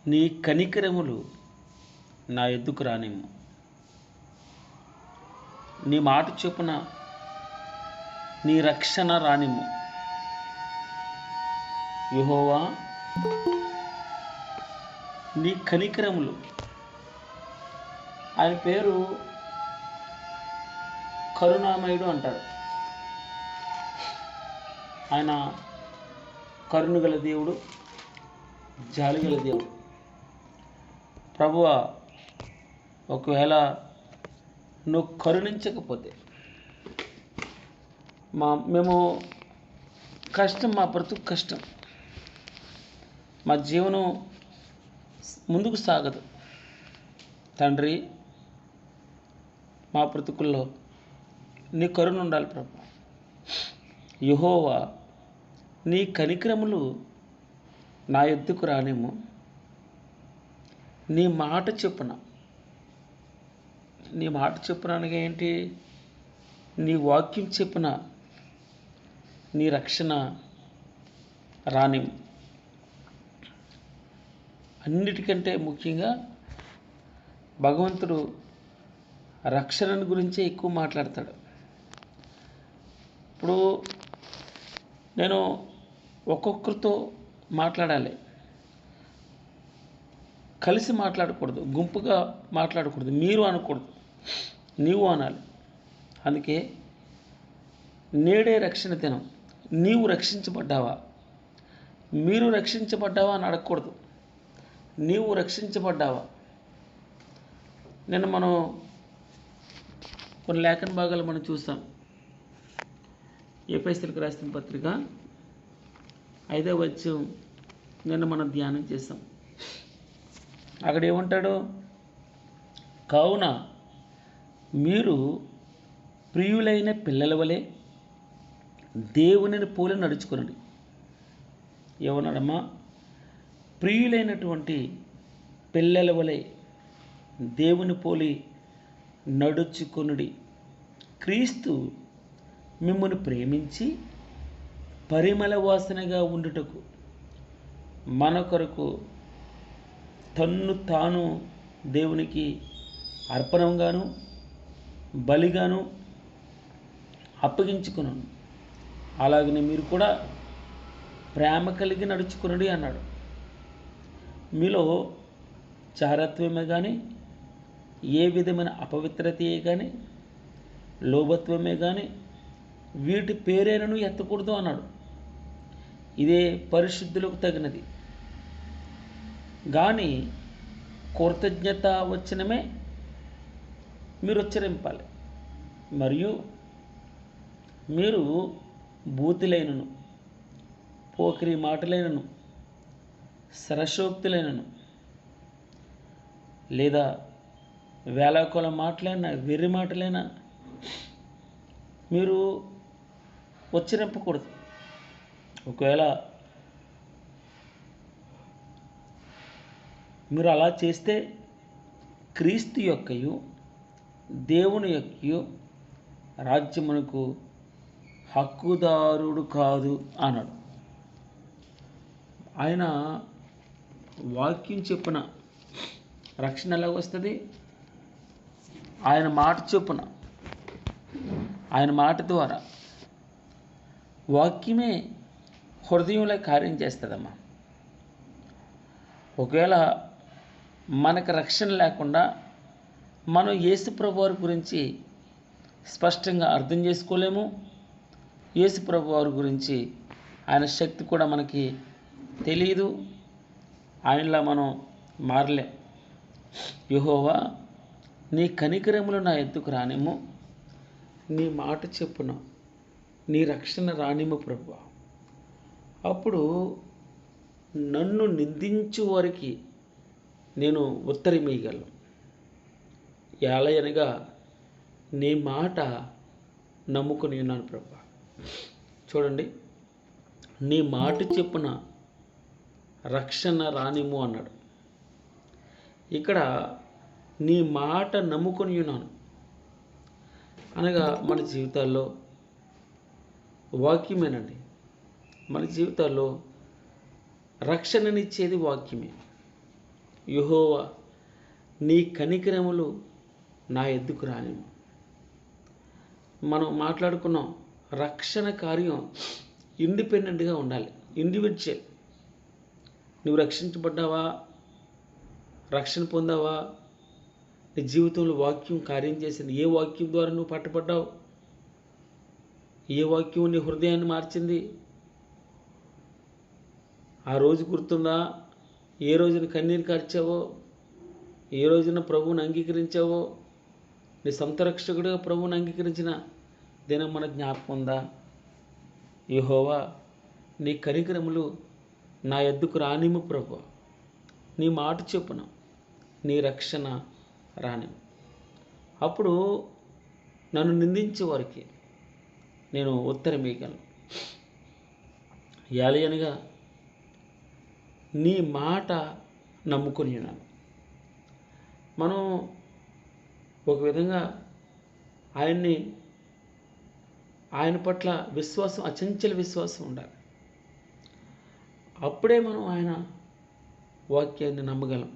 నీ కనికరములు నా ఎద్దుకు రానిమ్ము. నీ మాట చొప్పున నీ రక్షణ రానిమ్ము. యెహోవా, నీ కనికరములు. ఆయన పేరు కరుణామయుడు అంటారు. ఆయన కరుణగల దేవుడు, జాలిగల దేవుడు. ప్రభువా, ఒకవేళ నువ్వు కరుణించకపోతే మేము కష్టం, మా బ్రతుకు కష్టం, మా జీవనం ముందుకు సాగదు. తండ్రి, మా బ్రతుకుల్లో నీ కరుణ ఉండాలి ప్రభు. యెహోవా, నీ కనికరములు నా ఎద్దుకు రానిమ్ము. నీ మాట చొప్పున. నీ మాట చొప్పున అనగా ఏంటి? నీ వాక్యం చొప్పున నీ రక్షణ రానిమ్ము. అన్నిటికంటే ముఖ్యంగా భగవంతుడు రక్షణను గురించే ఎక్కువ మాట్లాడతాడు. ఇప్పుడు నేను ఒక్కొక్కరితో మాట్లాడాలి, కలిసి మాట్లాడకూడదు, గుంపుగా మాట్లాడకూడదు, మీరు అనకూడదు, నీవు అనాలి. అందుకే నేడే రక్షణ దినం. నీవు రక్షించబడ్డావా, మీరు రక్షించబడ్డావా అని అడగకూడదు, నీవు రక్షించబడ్డావా. మనం కొన్ని లేఖన భాగాలు మనం చూస్తాం. ఎఫెసీయులకు రాసిన పత్రిక 5వ అధ్యాయం నిన్న మనం ధ్యానం చేస్తాం. అక్కడ ఏమంటాడు? కావున మీరు ప్రియులైన పిల్లల వలె దేవునిని పోలి నడుచుకొనండి. ఏమన్నాడమ్మా? ప్రియులైనటువంటి పిల్లల వలె దేవుని పోలి నడుచుకొనుడి. క్రీస్తు మిమ్మల్ని ప్రేమించి పరిమళ వాసనగా ఉండుటకు మన కొరకు తన్ను తాను దేవునికి అర్పణంగాను బలిగాను అప్పగించుకున్నాను. అలాగనే మీరు కూడా ప్రేమ కలిగి నడుచుకునండి అన్నాడు. మీలో చారత్వమే కానీ, ఏ విధమైన అపవిత్రతయే కానీ, లోభత్వమే కానీ వీటి పేరైనను ఎత్తకూడదు అన్నాడు. ఇదే పరిశుద్ధులకు తగినది. కానీ కృతజ్ఞత వచనమే మీరు ఉచ్చరింపాలి. మరియు మీరు బూతులైనను, పోకిరి మాటలైనను, సరసోక్తులైనను, లేదా వేలాకోల మాటలైనా, వెర్రి మాటలైనా మీరు ఉచ్చరింపకూడదు. ఒకవేళ మీరు అలా చేస్తే క్రీస్తు యొక్కయు దేవుని యొక్కయు రాజ్యమునకు హక్కుదారుడు కాదు అన్నాడు. ఆయన వాక్యం చొప్పున రక్షణ ఎలా వస్తుంది? ఆయన మాట చొప్పున, ఆయన మాట ద్వారా. వాక్యమే హృదయంలో కార్యం చేస్తుందమ్మా. ఒకవేళ మనకు రక్షణ లేకుండా మనం యేసుప్రభు వారి గురించి స్పష్టంగా అర్థం చేసుకోలేము. యేసుప్రభు వారి గురించి ఆయన శక్తి కూడా మనకి తెలియదు. ఆయనలా మనం మారలేం. యెహోవా, నీ కనికరములు నా ఎద్దుకు రానిమ్ము. నీ మాట చెప్పున నీ రక్షణ రానిమ్ము ప్రభువా. అప్పుడు నన్ను నిందించు వారికి నేను ఉత్తరమీయగలను. ఎలయనగా నీ మాట నమ్ముకుని ఉన్నాను ప్రభువా. చూడండి, నీ మాట చెప్పున రక్షణ రానిమ్ము అన్నాడు. ఇక్కడ నీ మాట నమ్ముకొని ఉన్నాను అనగా మన జీవితాల్లో వాక్యమేనండి. మన జీవితాల్లో రక్షణనిచ్చేది వాక్యమే. యెహోవా నీ కనికరములు నా ఎద్దుకు రానివ్వు. మనం మాట్లాడుకున్నాం, రక్షణ కార్యం ఇండిపెండెంట్గా ఉండాలి, ఇండివిజువల్. నువ్వు రక్షించబడ్డావా, రక్షణ పొందావా, నీ జీవితంలో వాక్యం కార్యం చేసింది, ఏ వాక్యం ద్వారా నువ్వు పట్టబడ్డావు, ఏ వాక్యం నీ హృదయాన్ని మార్చింది, ఆ రోజు గుర్తుందా? ఏ రోజున కన్నీరు కార్చావో, ఏ రోజున ప్రభువుని అంగీకరించావో, నీ సొంత రక్షకుడిగా ప్రభువుని అంగీకరించిన దినం మన జ్ఞాపకం ఉందా? యెహోవా నీ కనికరములు నా ఎద్దుకు రానిమ్ము ప్రభువా, నీ మాట చొప్పున నీ రక్షణ రానిమ్ము. అప్పుడు నన్ను నిందించే వారికి నేను ఉత్తరం ఇవ్వగలను. యాలయనగా నీ మాట నమ్ముకొని ఉన్నాను. మనం ఒక విధంగా ఆయన పట్ల విశ్వాసం, అచంచల విశ్వాసం ఉండాలి. అప్పుడే మనం ఆయన వాక్యాన్ని నమ్మగలం.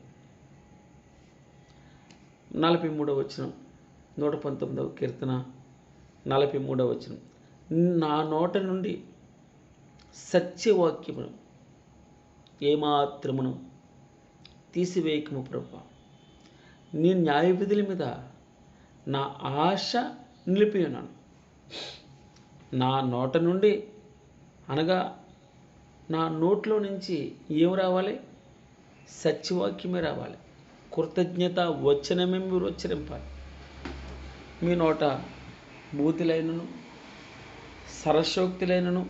43వ వచనం, 119వ కీర్తన 43వ వచనం, నా నోట నుండి సత్యవాక్యమును ఏమాత్రమును తీసివేయకము ప్రభువా, నీ న్యాయ విధుల మీద నా ఆశ నిలిపి ఉన్నాను. నా నోట నుండి అనగా నా నోట్లో నుంచి ఏం రావాలి? సత్యవాక్యమే రావాలి. కృతజ్ఞత వచనమే మీరు ఉచ్చరింపాలి. మీ నోట బూతులైనను, సరశోక్తులైనను,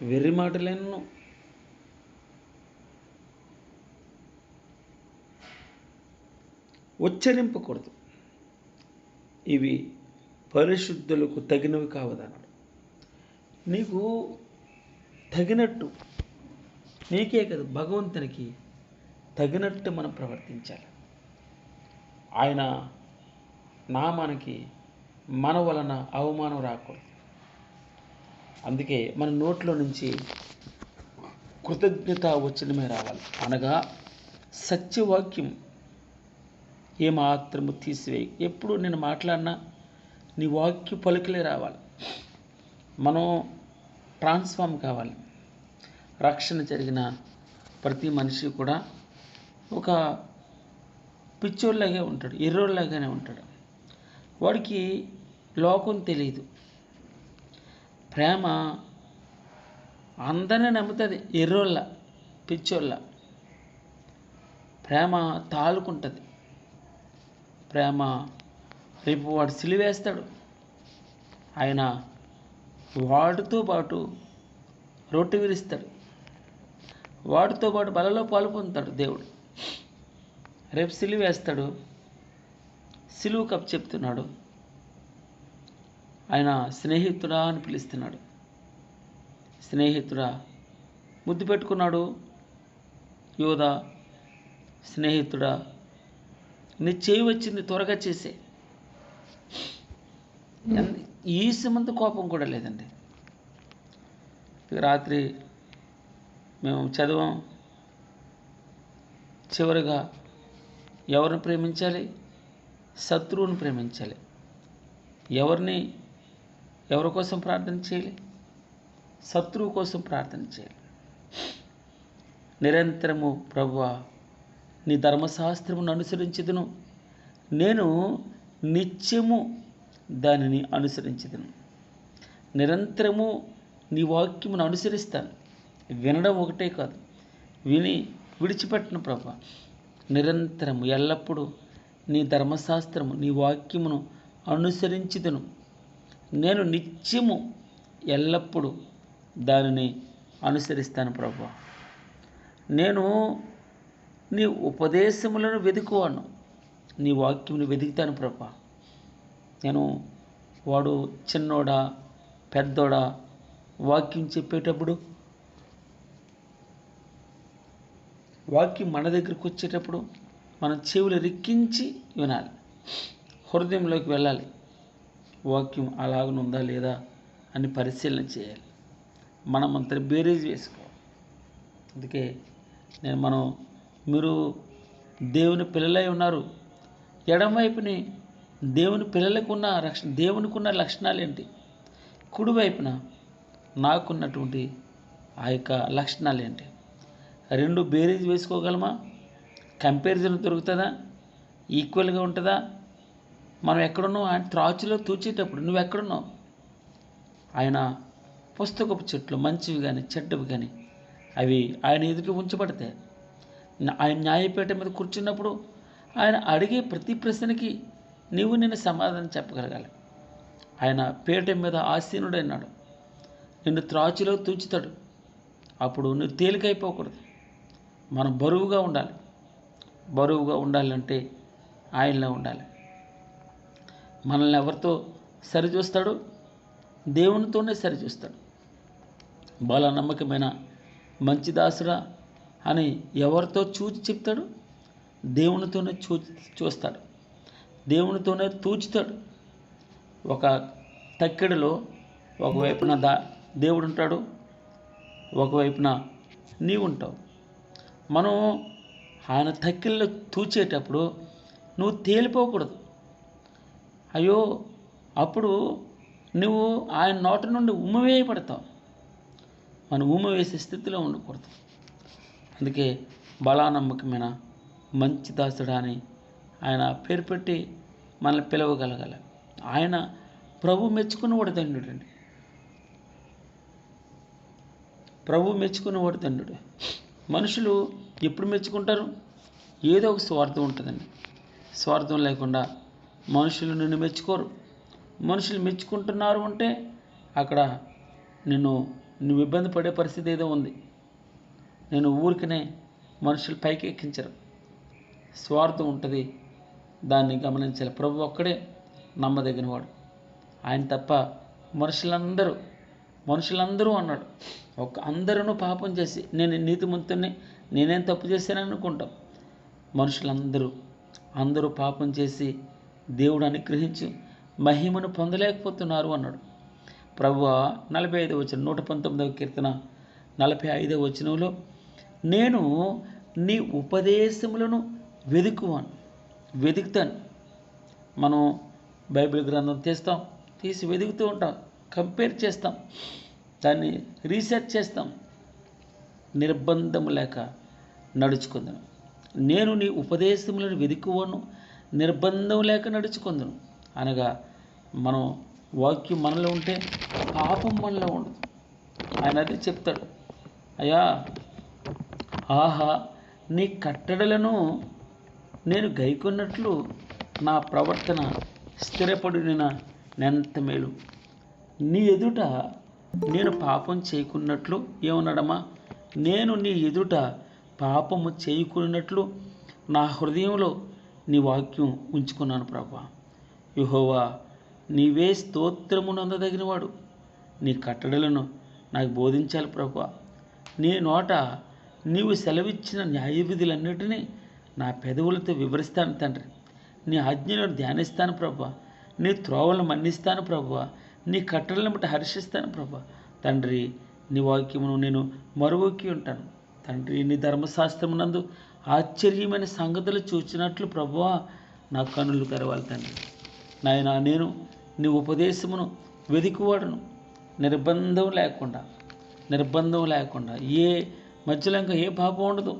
వెర్రి మాటలైనను, ఉచ్చరింపకూడదు. ఇవి పరిశుద్ధులకు తగినవి కావదన్నాడు. నీకు తగినట్టు, నీకే కదా భగవంతునికి తగినట్టు మనం ప్రవర్తించాలి. ఆయన నామానికి మన వలన అవమానం రాకూడదు. అందుకే మన నోట్లో నుంచి కృతజ్ఞత వచనమే రావాలి, అనగా సత్యవాక్యం ఏమాత్రము తీసివేయి. ఎప్పుడు నేను మాట్లాడినా నీ వాక్య పలుకులే రావాలి. మనం ట్రాన్స్ఫార్మ్ కావాలి. రక్షణ జరిగిన ప్రతి మనిషి కూడా ఒక పిచ్చోళ్ళలాగే ఉంటాడు, ఎర్రోళ్ళలాగానే ఉంటాడు. వాడికి లోకం తెలియదు. ప్రేమ అందరినీ నమ్ముతుంది, ఎర్రోళ్ళ పిచ్చోళ్ళ. ప్రేమ తాలుకుంటుంది. ప్రేమ రేపు వాడు సిలివేస్తాడు, ఆయన వాడితో పాటు రొట్టె విరుస్తాడు, వాడితో పాటు బలలో పాలు పొందుతాడు. దేవుడు రేపు సిలువేస్తాడు, సిలువు కప్ చెప్తున్నాడు, ఆయన స్నేహితుడా అని పిలుస్తున్నాడు. స్నేహితుడా ముద్దు పెట్టుకున్నాడు. యోధా, స్నేహితుడా నీ చేయి వచ్చింది, త్వరగా చేసే. ఈ సమంత కోపం కూడా లేదండి. రాత్రి మేము చదివాం, చివరిగా ఎవరిని ప్రేమించాలి? శత్రువుని ప్రేమించాలి. ఎవరి కోసం ప్రార్థన చేయాలి? శత్రువు కోసం ప్రార్థన చేయాలి. నిరంతరము ప్రభువా నీ ధర్మశాస్త్రమును అనుసరించుదును, నేను నిత్యము దానిని అనుసరించుదును. నిరంతరము నీ వాక్యమును అనుసరిస్తాను. వినడం ఒకటే కాదు, విని విడిచిపెట్టను ప్రభువా. నిరంతరము ఎల్లప్పుడూ నీ ధర్మశాస్త్రము, నీ వాక్యమును అనుసరించుదును. నేను నిత్యము ఎల్లప్పుడూ దానిని అనుసరిస్తాను ప్రభువా. నేను నీ ఉపదేశములను వెతుకువాను, నీ వాక్యమును వెతుకుతాను ప్రభువా. నేను వాడు చిన్నోడా పెద్దోడా వాక్యం చెప్పేటప్పుడు, వాక్యం మన దగ్గరికి వచ్చేటప్పుడు మనం చెవులు రిక్కించి వినాలి, హృదయంలోకి వెళ్ళాలి. వాక్యం అలాగనుందా లేదా అని పరిశీలన చేయాలి. మనమంతా బేరీజ్ వేసుకోవాలి. అందుకే మీరు దేవుని పిల్లలై ఉన్నారు. ఎడమ వైపుని దేవుని పిల్లలకు ఉన్న దేవునికి ఉన్న లక్షణాలు ఏంటి? కుడివైపున నాకున్నటువంటి ఆ యొక్క లక్షణాలు ఏంటి? రెండు బేరీజ్ వేసుకోగలమా? కంపారిజన్ దొరుకుతుందా? ఈక్వల్గా ఉంటుందా? మనం ఎక్కడున్నావు? ఆయన త్రాచులో తూచేటప్పుడు నువ్వు ఎక్కడున్నావు? ఆయన పుస్తకపు చెట్లు మంచివి కానీ చెడ్డవి కానీ అవి ఆయన ఎదుట ఉంచబడతాయి. ఆయన న్యాయపీఠ మీద కూర్చున్నప్పుడు ఆయన అడిగే ప్రతి ప్రశ్నకి నేను సమాధానం చెప్పగలగాలి. ఆయన పీఠ మీద ఆసీనుడైనాడు. నిన్ను త్రాచులో తూచుతాడు. అప్పుడు నువ్వు తేలికైపోకూడదు. మనం బరువుగా ఉండాలి. బరువుగా ఉండాలంటే ఆయనలో ఉండాలి. మనల్ని ఎవరితో సరిచూస్తాడు? దేవునితోనే సరిచూస్తాడు. బాల నమ్మకమైన మంచి దాసుడా అని ఎవరితో చూచి చెప్తాడు? దేవునితోనే చూస్తాడు. దేవునితోనే తూచుతాడు. ఒక తక్కెడలో ఒకవైపున దేవుడు ఉంటాడు, ఒకవైపున నీవు ఉంటావు. మనం ఆయన తక్కెళ్ళలో తూచేటప్పుడు నువ్వు తేలిపోకూడదు. అయ్యో, అప్పుడు నువ్వు ఆయన నోట నుండి ఉమ్మవేయబడతావు. మనం ఉమ్మవేసే స్థితిలో ఉండకూడదు. అందుకే బలానమ్మకమైన మంచి దాసుడా అని ఆయన పేరు పెట్టి మనల్ని పిలవగలగాల. ఆయన ప్రభు మెచ్చుకున్నవాడు ధన్యుడు అండి. ప్రభు మెచ్చుకున్నవాడు ధన్యుడు. మనుషులు ఎప్పుడు మెచ్చుకుంటారు? ఏదో ఒక స్వార్థం ఉంటుందండి. స్వార్థం లేకుండా మనుషులు నిన్ను మెచ్చుకోరు. మనుషులు మెచ్చుకుంటున్నారు అంటే అక్కడ నువ్వు ఇబ్బంది పడే పరిస్థితి ఏదో ఉంది. నేను ఊరికనే మనుషులు పైకి ఎక్కించరు. స్వార్థం ఉంటుంది, దాన్ని గమనించాలి. ప్రభు ఒక్కడే నమ్మదగినవాడు. ఆయన తప్ప మనుషులందరూ అన్నాడు. అందరూ పాపం చేసి నేను నీతిమంతుణ్ణి, నేనేం తప్పు చేశానని అనుకుంటాం. అందరూ పాపం చేసి దేవుడు అనుగ్రహించి మహిమను పొందలేకపోతున్నారు అన్నాడు. ప్రభువా 45వ వచనం 119వ కీర్తన 45వ వచనంలో నేను నీ ఉపదేశములను వెతుకుతాను. మనం బైబిల్ గ్రంథం తీసి వెతుకుతూ ఉంటాం, కంపేర్ చేస్తాం, దాన్ని రీసెర్చ్ చేస్తాం. నిర్బంధము లేక నడుచుకుందును. నేను నీ ఉపదేశములను వెతుకువను, నిర్బంధం లేక నడుచుకుందును అనగా మనం వాక్యం మనలో ఉంటే పాపం మనలో ఉండదు. ఆయన అదే చెప్తాడు. అయ్యా, ఆహా, నీ కట్టడలను నేను గైకొన్నట్లు నా ప్రవర్తన స్థిరపడిన నెంత మేలు. నీ ఎదుట నేను పాపం చేయకున్నట్లు ఏమన్నాడమ్మా? నేను నీ ఎదుట పాపము చేయకున్నట్లు నా హృదయంలో నీ వాక్యం ఉంచుకున్నాను ప్రభువా. యెహోవా, నీవే స్తోత్రమునందదగినవాడు. నీ కట్టడలను నాకు బోధించాలి ప్రభువా. నీ నోట నీవు సెలవిచ్చిన న్యాయ విధులన్నిటినీ నా పెదవులతో వివరిస్తాను తండ్రి. నీ ఆజ్ఞలను ధ్యానిస్తాను ప్రభువా. నీ త్రోవలను మన్నిస్తాను ప్రభువా. నీ కట్టడలను బట్టి హర్షిస్తాను ప్రభువా. తండ్రి, నీ వాక్యమును నేను మరువకి ఉంటాను తండ్రి. నీ ధర్మశాస్త్రమునందు ఆశ్చర్యమైన సంగతులు చూచినట్లు ప్రభువా నా కన్నులు తెరవాలి తండ్రి. నాయనా, నేను నీ ఉపదేశమును వెదికువాడును. నిర్బంధం లేకుండా ఏ మధ్యలో ఇంకా ఏ పాపం ఉండదు,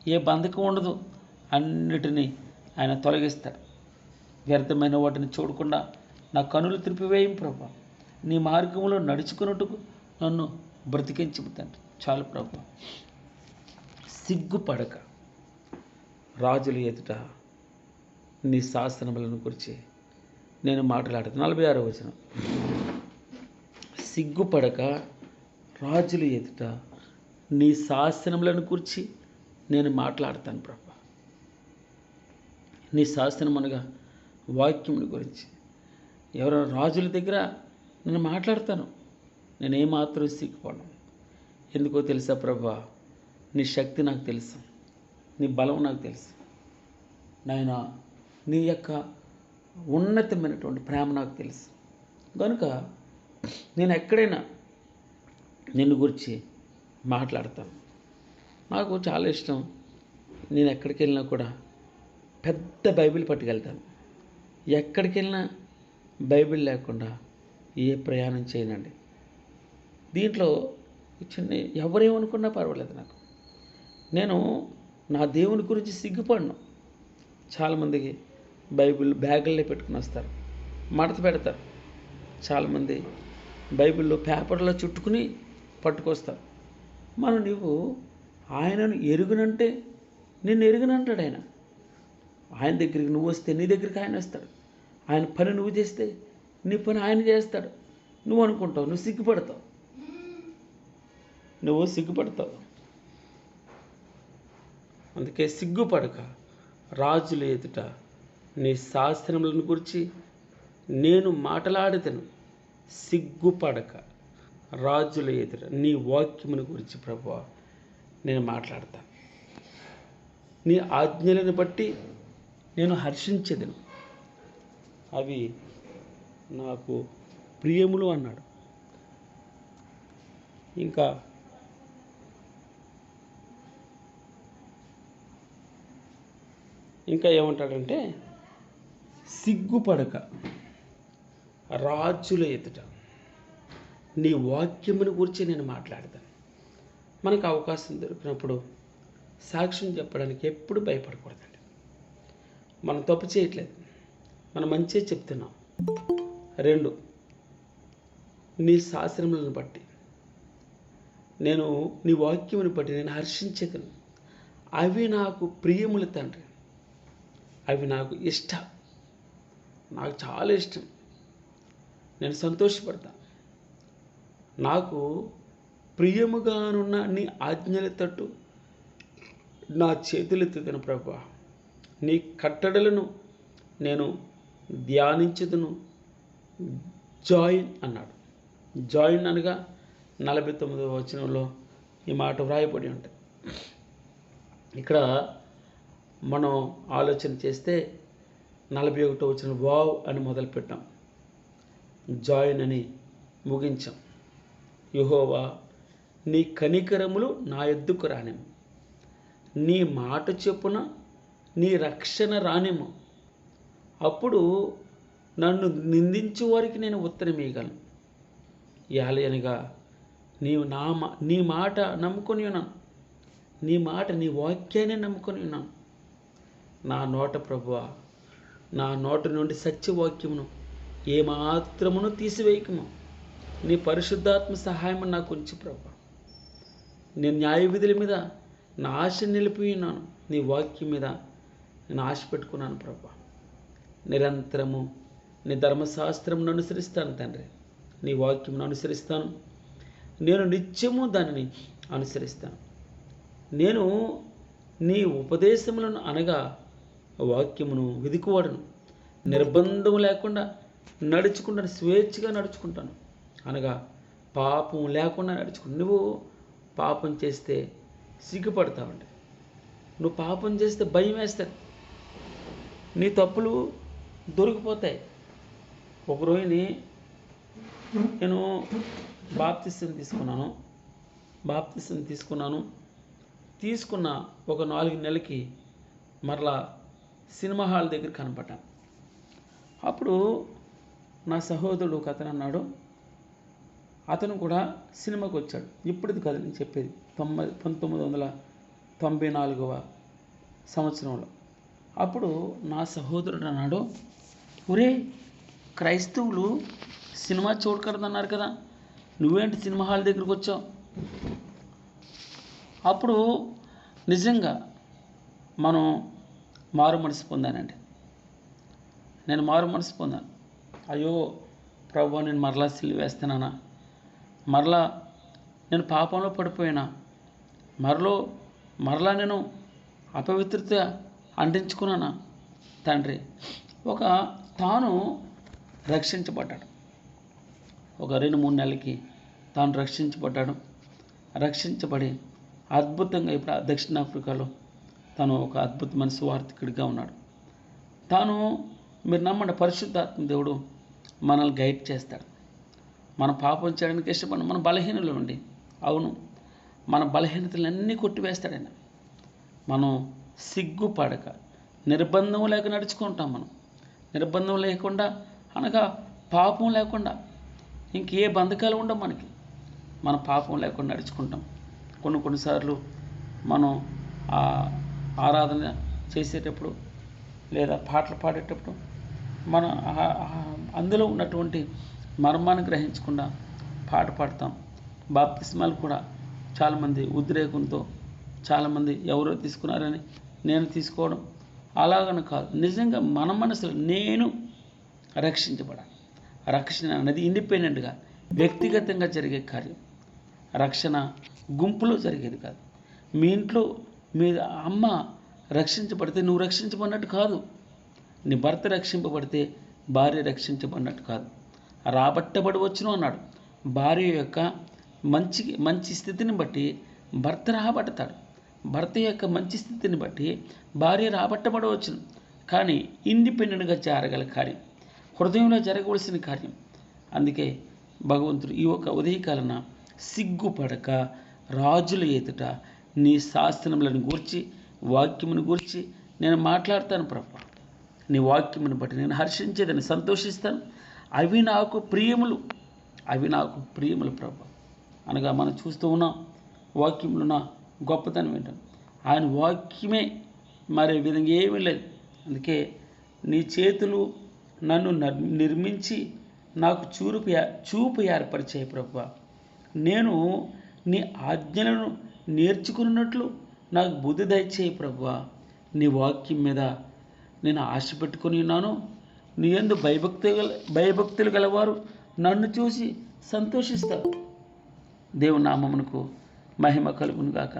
ఏ బంధకం ఉండదు. అన్నిటినీ ఆయన తొలగిస్తాడు. వ్యర్థమైన వాటిని చూడకుండా నా కనులు త్రిపివేయం ప్రభా. నీ మార్గంలో నడుచుకున్నట్టుకు నన్ను బ్రతికించుతాను. చాలు ప్రభా. సిగ్గుపడక రాజుల ఎదుట నీ శాసనములను గురించి నేను మాట్లాడుతాను. 46వ వచనం. సిగ్గుపడక రాజుల ఎదుట నీ శాసనములను గురించి నేను మాట్లాడతాను ప్రభా. నీ శాసనం అనగా వాక్యముల గురించి ఎవరైనా రాజుల దగ్గర నేను మాట్లాడతాను. నేను ఏమాత్రం సిగ్గుపడను. ఎందుకో తెలుసా ప్రభా? నీ శక్తి నాకు తెలుసు, నీ బలం నాకు తెలుసు నాయన. నీ యొక్క ఉన్నతమైనటువంటి ప్రేమ నాకు తెలుసు. కనుక నేను ఎక్కడైనా నిన్ను గురించి మాట్లాడతాను. నాకు చాలా ఇష్టం. నేను ఎక్కడికి వెళ్ళినా కూడా పెద్ద బైబిల్ పట్టుకెళ్తాను. ఎక్కడికి వెళ్ళినా బైబిల్ లేకుండా ఏ ప్రయాణం చేయనండి. దీంట్లో చిన్న ఎవరేమనుకున్నా పర్వాలేదు నాకు. నేను నా దేవుని గురించి సిగ్గుపడను. చాలామందికి బైబిల్ బ్యాగుల్లో పెట్టుకుని వస్తారు, మడత పెడతారు. చాలామంది బైబిల్లో పేపర్లో చుట్టుకుని పట్టుకొస్తారు. నువ్వు ఆయనను ఎరుగునంటే నిన్ను ఎరుగునంటాడు ఆయన. ఆయన దగ్గరికి నువ్వు వస్తే నీ దగ్గరికి ఆయన వస్తాడు. ఆయన పని నువ్వు చేస్తే నీ పని ఆయన చేస్తాడు. నువ్వు అనుకుంటావు, నువ్వు సిగ్గుపడతావు. అందుకే సిగ్గుపడక రాజుల ఎదుట నీ శాస్త్రములను గురించి నేను మాట్లాడతాను. సిగ్గుపడక రాజుల ఎదుట నీ వాక్యమును గురించి ప్రభువా నేను మాట్లాడతాను. నీ ఆజ్ఞలను బట్టి నేను హర్షించెదను, అవి నాకు ప్రియములు అన్నాడు. ఇంకా ఏమంటాడంటే, సిగ్గుపడక రాజుల ఎదుట నీ వాక్యమును గురించి నేను మాట్లాడతాను. మనకు అవకాశం దొరికినప్పుడు సాక్ష్యం చెప్పడానికి ఎప్పుడు భయపడకూడదండి. మనం తప్పు చేయట్లేదు, మనం మంచిగా చెప్తున్నాం. 2, నీ శాస్త్రములను బట్టి నేను నీ వాక్యమును బట్టి నేను హర్షించేదను, అవి నాకు ప్రియములు తండ్రి, అవి నాకు ఇష్టం, నాకు చాలా ఇష్టం. నేను సంతోషపడతాను. నాకు ప్రియముగానున్న నీ ఆజ్ఞల తట్టు నా చేతులెత్తుతును ప్రభువా. నీ కట్టడలను నేను ధ్యానించుదును. జాయిన్ అన్నాడు. జాయిన్ అనగా 49వ వచనంలో ఈ మాట వ్రాయబడి ఉంటుంది. ఇక్కడ మనం ఆలోచన చేస్తే 41వ వచనం వావ్ అని మొదలుపెట్టాం, జాయిన్ అని ముగించాం. యెహోవా నీ కనికరములు నా యొద్దకు రానిము, నీ మాట చొప్పున నీ రక్షణ రానిము. అప్పుడు నన్ను నిందించు వారికి నేను ఉత్తరం ఇవ్వగలను. యాలయనగా నీ మాట నమ్ముకొని ఉన్నాను, నీ వాక్యాన్ని నమ్ముకొని ఉన్నాను. నా నోట ప్రభువా, నా నోట నుండి సత్యవాక్యమును ఏమాత్రమును తీసివేయకము. నీ పరిశుద్ధాత్మ సహాయం నాకు ఉంచి ప్రభువా. నేను న్యాయ విధుల మీద నా ఆశ నిలిపి ఉన్నాను, నీ వాక్యం మీద నేను ఆశ పెట్టుకున్నాను ప్రభువా. నిరంతరము నీ ధర్మశాస్త్రమును అనుసరిస్తాను తండ్రి, నీ వాక్యమును అనుసరిస్తాను. నేను నిత్యము దానిని అనుసరిస్తాను. నేను నీ ఉపదేశములను అనగా వాక్యమును వెదుకువాడును. నిర్బంధం లేకుండా నడుచుకుంటాను, స్వేచ్ఛగా నడుచుకుంటాను. అనగా పాపం లేకుండా నడుచుకుంటాను. నువ్వు పాపం చేస్తే సిగ్గుపడతావండి. నువ్వు పాపం చేస్తే భయం వేస్తుంది. నీ తప్పులు దొరికిపోతాయి. ఒక రోజుని నేను బాప్తిసం తీసుకున్న ఒక 4 నెలలకి మరలా సినిమా హాల్ దగ్గర కనపడ్డాను. అప్పుడు నా సహోదరుడు ఒక అతను అన్నాడు, అతను కూడా సినిమాకి వచ్చాడు. ఇప్పటిది కాదు నేను చెప్పేది, 1994వ సంవత్సరంలో. అప్పుడు నా సహోదరుడు అన్నాడు, ఒరే క్రైస్తవులు సినిమా చూడకూడదన్నారు కదా, నువ్వేంటి సినిమా హాల్ దగ్గరికి వచ్చావు? అప్పుడు నిజంగా మనం మారు మనసు పొందానండి. నేను మారు మనసు పొందాను. అయ్యో ప్రభువా, నేను మరలా సిలువ వేస్తున్నానా? మరలా నేను పాపంలో పడిపోయినా? మరలా నేను అపవిత్రత అంటించుకున్నానా? తండ్రి తాను రక్షించబడ్డాడు. ఒక 2-3 నెలలకి తాను రక్షించబడి అద్భుతంగా ఇప్పుడు దక్షిణాఫ్రికాలో తను ఒక అద్భుతమైన సువార్థికుడిగా ఉన్నాడు. మీరు నమ్మండి, పరిశుద్ధాత్మ దేవుడు మనల్ని గైడ్ చేస్తాడు. మన పాపం చేయడానికి ఇష్టపడి మన బలహీనలు ఉండి, అవును, మన బలహీనతలన్నీ కొట్టివేస్తాడు ఆయన. మనం సిగ్గుపడక నిర్బంధం లేక నడుచుకుంటాం మనం. నిర్బంధం లేకుండా అనగా పాపం లేకుండా ఇంకే బంధకాలు ఉండవు మనకి. మన పాపం లేకుండా నడుచుకుంటాం. కొన్నిసార్లు మనం ఆరాధన చేసేటప్పుడు లేదా పాటలు పాడేటప్పుడు మనం అందులో ఉన్నటువంటి మర్మాన్ని గ్రహించకుండా పాట పాడతాం. బాప్తిస్మాలు కూడా చాలామంది ఉద్రేకంతో, చాలామంది ఎవరో తీసుకున్నారని నేను తీసుకోవడం అలాగని కాదు. నిజంగా మన మనసులో నేను రక్షించబడాలి. రక్షణ అనేది ఇండిపెండెంట్గా వ్యక్తిగతంగా జరిగే కార్యం. రక్షణ గుంపులో జరిగేది కాదు. మీ ఇంట్లో మీ అమ్మ రక్షించబడితే నువ్వు రక్షించబడినట్టు కాదు. నీ భర్త రక్షింపబడితే భార్య రక్షించబడినట్టు కాదు. రాబట్టబడవచ్చును అన్నాడు. భార్య యొక్క మంచి స్థితిని బట్టి భర్త రాబడతాడు. భర్త యొక్క మంచి స్థితిని బట్టి భార్య రాబట్టబడవచ్చును. కానీ ఇండిపెండెంట్గా జరగల కార్యం, హృదయంలో జరగవలసిన కార్యం. అందుకే భగవంతుడు ఈ ఒక ఉదయకాలన సిగ్గుపడక రాజుల ఎదుట నీ శాసనములను గూర్చి, వాక్యమును గూర్చి నేను మాట్లాడతాను ప్రభా. నీ వాక్యమును బట్టి నేను హర్షించేదని సంతోషిస్తాను. అవి నాకు ప్రియములు ప్రభా. అనగా మనం చూస్తూ ఉన్నాం వాక్యములు నా గొప్పతనం ఏంటని. ఆయన వాక్యమే మరే విధంగా ఏమీ లేదు. అందుకే నీ చేతులు నన్ను నిర్మించి నాకు చూపు ఏర్పరిచాయి ప్రభా. నేను నీ ఆజ్ఞలను నేర్చుకున్నట్లు నాకు బుద్ధి దయచేయి ప్రభా. నీ వాక్యం మీద నేను ఆశ పెట్టుకొని ఉన్నాను. నీ యందు భయభక్తులు గలవారు నన్ను చూసి సంతోషిస్తారు. దేవుని నామమునకు మహిమ కలుగును గాక.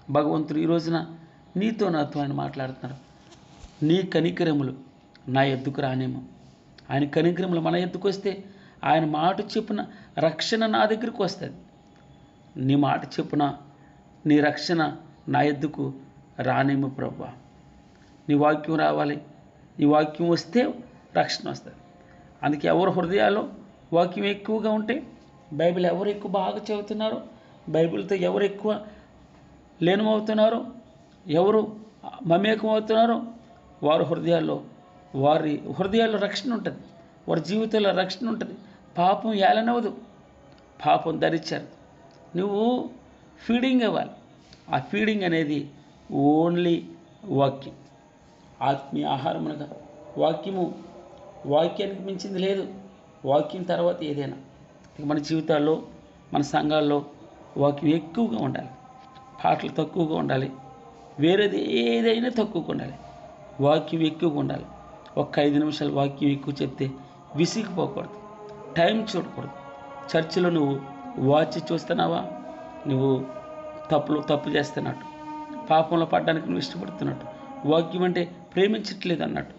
భగవంతుడు ఈ రోజున నీతో నాతో ఆయన మాట్లాడుతున్నారు. నీ కనికరములు నా ఎద్దుకు రానేమో. ఆయన కనికరములు మన ఎద్దుకు వస్తే ఆయన మాట చెప్పున రక్షణ నా దగ్గరికి వస్తుంది. నీ మాట చెప్పున నీ రక్షణ నా ఎద్దుకు రానేమో ప్రభా. నీ వాక్యం రావాలి. నీ వాక్యం వస్తే రక్షణ వస్తుంది. అందుకే ఎవరు హృదయాల్లో వాక్యం ఎక్కువగా ఉంటే, బైబిల్ ఎవరు ఎక్కువ బాగా చదువుతున్నారో, బైబిల్తో ఎవరు ఎక్కువ లీనమవుతున్నారో, ఎవరు మమేకం అవుతున్నారో వారి హృదయాల్లో రక్షణ ఉంటుంది. వారి జీవితంలో రక్షణ ఉంటుంది. పాపం ఏలనవదు. పాపం ధరించారు. నువ్వు ఫీడింగ్ ఇవ్వాలి. ఆ ఫీడింగ్ అనేది ఓన్లీ వాక్యం, ఆత్మీయ ఆహారం. అనగా వాక్యానికి మించింది లేదు. వాక్యం తర్వాత ఏదైనా. మన జీవితాల్లో, మన సంఘాల్లో వాక్యం ఎక్కువగా ఉండాలి. పాటలు తక్కువగా ఉండాలి. వేరేది ఏదైనా తక్కువగా ఉండాలి. వాక్యం ఎక్కువగా ఉండాలి. ఒక 5 నిమిషాలు వాక్యం ఎక్కువ చెప్తే విసిగిపోకూడదు. టైం చూడకూడదు. చర్చిలో నువ్వు వాచ్ చూస్తున్నావా? నువ్వు తప్పు చేస్తున్నట్టు, పాపంలో పడడానికి నువ్వు ఇష్టపడుతున్నట్టు. వాక్యం అంటే ప్రేమించట్లేదు అన్నట్టు.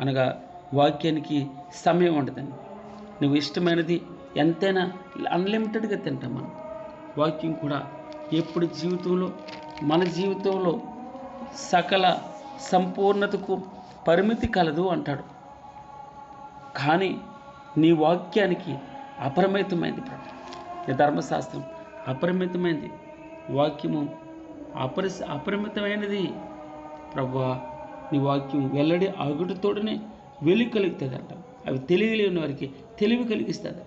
అనగా వాక్యానికి సమయం ఉండదండి. నువ్వు ఇష్టమైనది ఎంతైనా అన్లిమిటెడ్గా తింటాం మనం. వాక్యం కూడా ఎప్పుడు మన జీవితంలో సకల సంపూర్ణతకు పరిమితి కలదు అంటాడు. కానీ నీ వాక్యానికి అపరిమితమైంది ప్రభు. నీ ధర్మశాస్త్రం అపరిమితమైనది. వాక్యము అపరిమితమైనది ప్రభువా. నీ వాక్యం వెల్లడి అగుడుతోడనే వెలుగు కలుగుతుందంట. అవి తెలియలేని వారికి తెలివి కలిగిస్తుంది.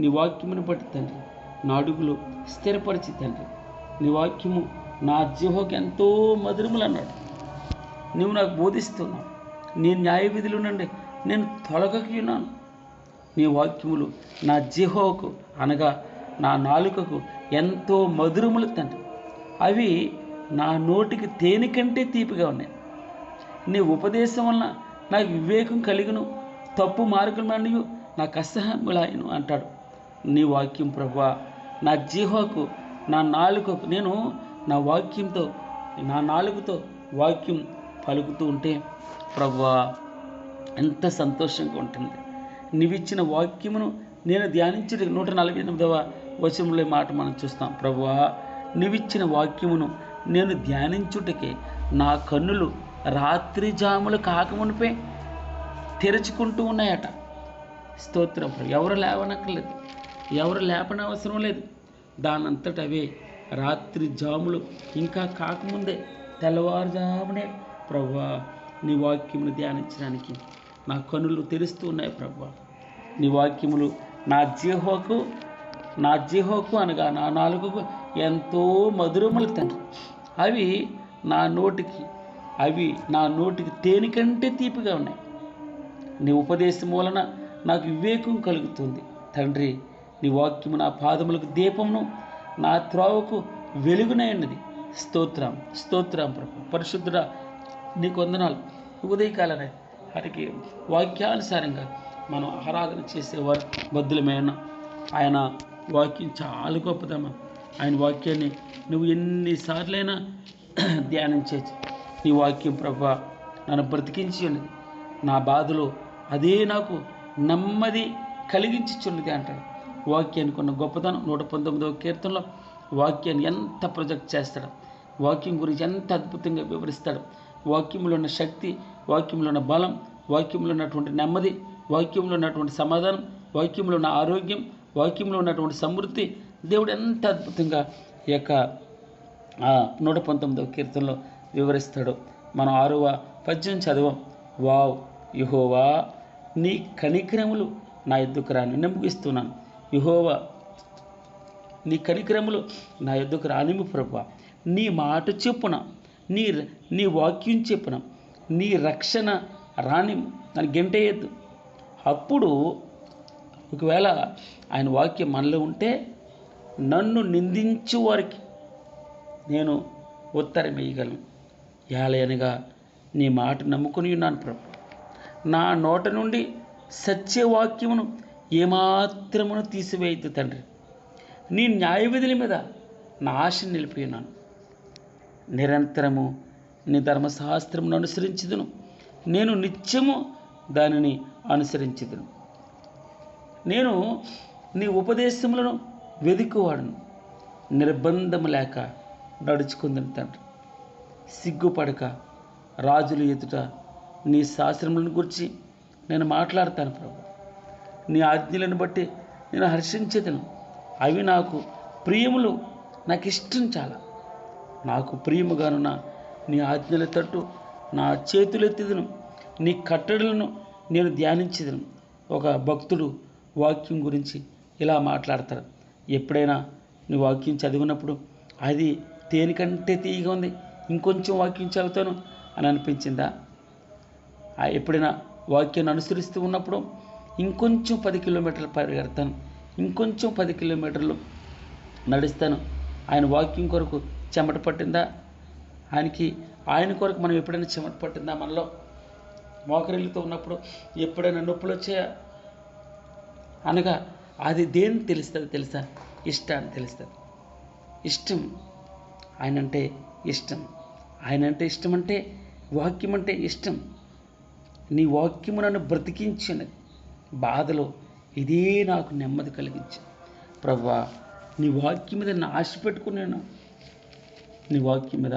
నీ వాక్యమును బట్టి తండ్రి నా అడుగులు స్థిరపరిచి తండ్రి. నీ వాక్యము నా జీవోకి ఎంతో మధురములు అన్నాడు. నువ్వు నాకు బోధిస్తున్నావు. నీ న్యాయ విధులు నుండి నేను తొలగకి ఉన్నాను. నీ వాక్యములు నా జీవోకు అనగా నా నాలుకకు ఎంతో మధురములు తండ్రి. అవి నా నోటికి తేనె కంటే తీపిగా ఉన్నాయి. నీ ఉపదేశం వలన నాకు వివేకం కలిగును, తప్పు మార్గములన్నీ నాకు అసహ్యములాయను అంటాడు. నీ వాక్యం ప్రభువా నా జీవకు, నా నాలుకకు, నేను నా వాక్యంతో, నా నాలుగుతో వాక్యం పలుకుతూ ఉంటే ప్రభువా ఎంత సంతోషంగా ఉంటుంది. నీవిచ్చిన వాక్యమును నేను ధ్యానించుట 148వ వచనంలో మాట మనం చూస్తాం. ప్రభువా నీవిచ్చిన వాక్యమును నేను ధ్యానించుటకే నా కన్నులు రాత్రి జాములు కాకమునిపే తెరుచుకుంటూ ఉన్నాయట. స్తోత్రం. ఎవరు లేవనక్కర్లేదు, ఎవరు లేపనవసరం లేదు. దానంతట అవే రాత్రి జాములు ఇంకా కాకముందే తెల్లవారుజామునే ప్రభువా నీ వాక్యమును ధ్యానించడానికి నా కనులు తెరుస్తూ ఉన్నాయి ప్రభువా. నీ వాక్యములు నా జీహోకు అనగా నా నాలుకకు ఎంతో మధురములు తండ్రి. అవి నా నోటికి తేనె కంటే తీపిగా ఉన్నాయి. నీ ఉపదేశం వలన నాకు వివేకం కలుగుతుంది తండ్రి. నీ వాక్యము నా పాదములకు దీపమును, నా త్రోవకు వెలుగునైనది. స్తోత్రం ప్రభు. పరిశుద్ధుడా, నీకు వందనాలు. ఉదయకాలనే వారికి వాక్యానుసారంగా మనం ఆరాధన చేసేవారు బద్దులమైన ఆయన వాక్యం చాలా గొప్పదమ్మా. ఆయన వాక్యాన్ని నువ్వు ఎన్నిసార్లైనా ధ్యానించవచ్చు. నీ వాక్యం ప్రభువా నన్ను బ్రతికించి ఉన్నది. నా బాధలో అదే నాకు నెమ్మది కలిగించుచున్నది అంటాడు. వాక్యానికి ఉన్న గొప్పతనం 119వ కీర్తనలో వాక్యాన్ని ఎంత ప్రొజెక్ట్ చేస్తాడు, వాక్యం గురించి ఎంత అద్భుతంగా వివరిస్తాడు. వాక్యంలో ఉన్న శక్తి, వాక్యంలో ఉన్న బలం, వాక్యంలో ఉన్నటువంటి నెమ్మది, వాక్యంలో ఉన్నటువంటి సమాధానం, వాక్యంలో ఉన్న ఆరోగ్యం, వాక్యంలో ఉన్నటువంటి సమృద్ధి దేవుడు ఎంత అద్భుతంగా ఈ యొక్క 119వ కీర్తనలో వివరిస్తాడు. మనం 6వ పద్యం చదవం. వావ్ యెహోవా, నీ కనికరములు నా యొద్దకు రాని. నేను ముగిస్తున్నాను. యెహోవా, నీ కనికరములు నా యొద్దకు రానిము ప్రభువా. నీ మాట చెప్పున, నీ వాక్యం చెప్పున, నీ రక్షణ రానిము, నన్ను గెంటేయద్దు. అప్పుడు ఒకవేళ ఆయన వాక్యం మనలో ఉంటే నన్ను నిందించు వారికి నేను ఉత్తరం వేయగలను. యాలయనగా నీ మాట నమ్ముకుని ఉన్నాను ప్రభు. నా నోట నుండి సత్యవాక్యమును ఏమాత్రమును తీసివేయద్దు తండ్రి. నీ న్యాయవిధుల మీద నా ఆశను నిలిపి ఉన్నాను. నిరంతరము నీ ధర్మశాస్త్రమును అనుసరించుదును. నేను నిత్యము దానిని అనుసరించుదును. నేను నీ ఉపదేశములను వెదుకువాడును. నిర్బంధము లేక నడుచుకుందును తండ్రి. సిగ్గుపడక రాజుల ఎదుట నీ శాస్త్రములను గురించి నేను మాట్లాడతాను ప్రభు. నీ ఆజ్ఞలను బట్టి నేను హర్షించేదను. అవి నాకు ప్రియములు, నాకు ఇష్టం చాలా. నాకు ప్రియముగానున్న నీ ఆజ్ఞల తట్టు నా చేతులెత్తిదను. నీ కట్టడలను నేను ధ్యానించేదను. ఒక భక్తుడు వాక్యం గురించి ఇలా మాట్లాడతాడు. ఎప్పుడైనా నీ వాక్యం చదివినప్పుడు అది తేనికంటే తీయగా ఉంది, ఇంకొంచెం వాక్యం చదువుతాను అని అనిపించిందా? ఎప్పుడైనా వాక్యాన్ని అనుసరిస్తూ ఉన్నప్పుడు ఇంకొంచెం 10 కిలోమీటర్లు పరిగెడతాను, ఇంకొంచెం 10 కిలోమీటర్లు నడుస్తాను. ఆయన వాక్యం కొరకు చెమట పట్టిందా? ఆయన కొరకు మనం ఎప్పుడైనా చెమట పట్టిందా? మనలో మోకరిల్లుతూ ఉన్నప్పుడు ఎప్పుడైనా నొప్పులు వచ్చాయా? అనగా అది దేని తెలుస్తుంది తెలుసా? ఇష్టాన్ని తెలుస్తుంది. ఇష్టం, ఆయనంటే ఇష్టం. ఆయనంటే ఇష్టం అంటే వాక్యం అంటే ఇష్టం. నీ వాక్యము నన్ను బ్రతికించినది. బాధలో ఇదే నాకు నెమ్మది కలిగించింది. ప్రభువా, నీ వాక్యం మీద నా ఆశ పెట్టుకున్నాను. నీ వాక్యం మీద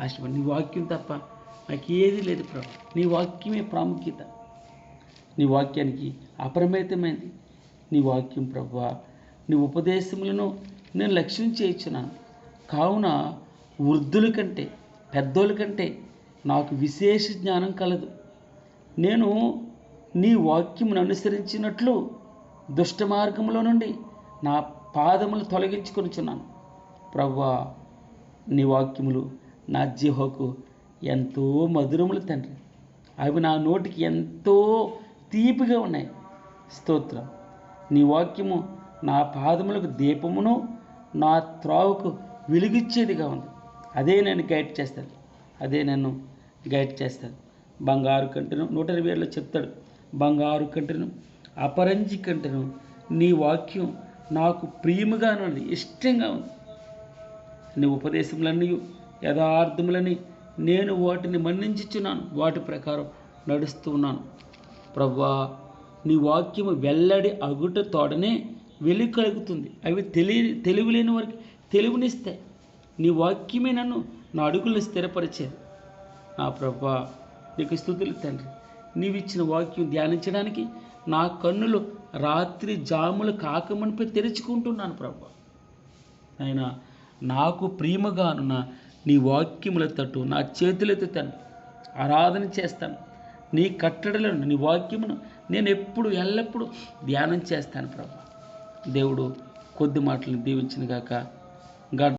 ఆశ, నీ వాక్యం తప్ప నాకు ఏది లేదు ప్రభు. నీ వాక్యమే ప్రాముఖ్యత. నీ వాక్యానికి అపరిమితమైంది నీ వాక్యం ప్రభువా. నీ ఉపదేశములను నేను లక్ష్యం చేయించున్నాను. కావున వృద్ధుల కంటే పెద్దోళ్ళ కంటే నాకు విశేష జ్ఞానం కలదు. నేను నీ వాక్యమును అనుసరించినట్లు దుష్ట మార్గంలో నుండి నా పాదములు తొలగించుకొనిచున్నాను. ప్రభువా, నీ వాక్యములు నా జీవకు ఎంతో మధురములు తండ్రి. అవి నా నోటికి ఎంతో తీపిగా ఉన్నాయి. స్తోత్రం. నీ వాక్యము నా పాదములకు దీపమును, నా త్రోవకు వెలుగిచ్చేదిగా ఉంది. అదే నన్ను గైడ్ చేస్తాను. బంగారు కంటెను 127లో చెప్తాడు. బంగారు కంటెను, అపరంజి కంటెను నీ వాక్యం నాకు ప్రియముగాను ఉంది, ఇష్టంగా ఉంది. నీ ఉపదేశములన్నీ యథార్థములని నేను వాటిని మన్నించుచున్నాను. వాటి ప్రకారం నడుస్తూ ఉన్నాను. ప్రభువా, నీ వాక్యము వెల్లడి అగుట తోడనే వెలుగు కలుగుతుంది. అవి తెలివి లేని వారికి తెలివినిస్తాయి. నీ వాక్యమే నన్ను నా అడుగులను స్థిరపరిచేది. నా ప్రభువా, నీకు స్తుతులు తండ్రి. నీవిచ్చిన వాక్యం ధ్యానించడానికి నా కన్నులు రాత్రి జాములు కాకమునిపై తెరుచుకుంటున్నాను ప్రభువా. అయినా నాకు ప్రియముగానున్న నీ వాక్యముల తట్టు నా చేతులెత్తి తండ్రి. ఆరాధన చేస్తాను. నీ కట్టడలను, నీ వాక్యమును నేను ఎల్లప్పుడూ ధ్యానం చేస్తాను ప్రభు. దేవుడు కొద్ది మాటలను దీవించిన గాక. గాడ్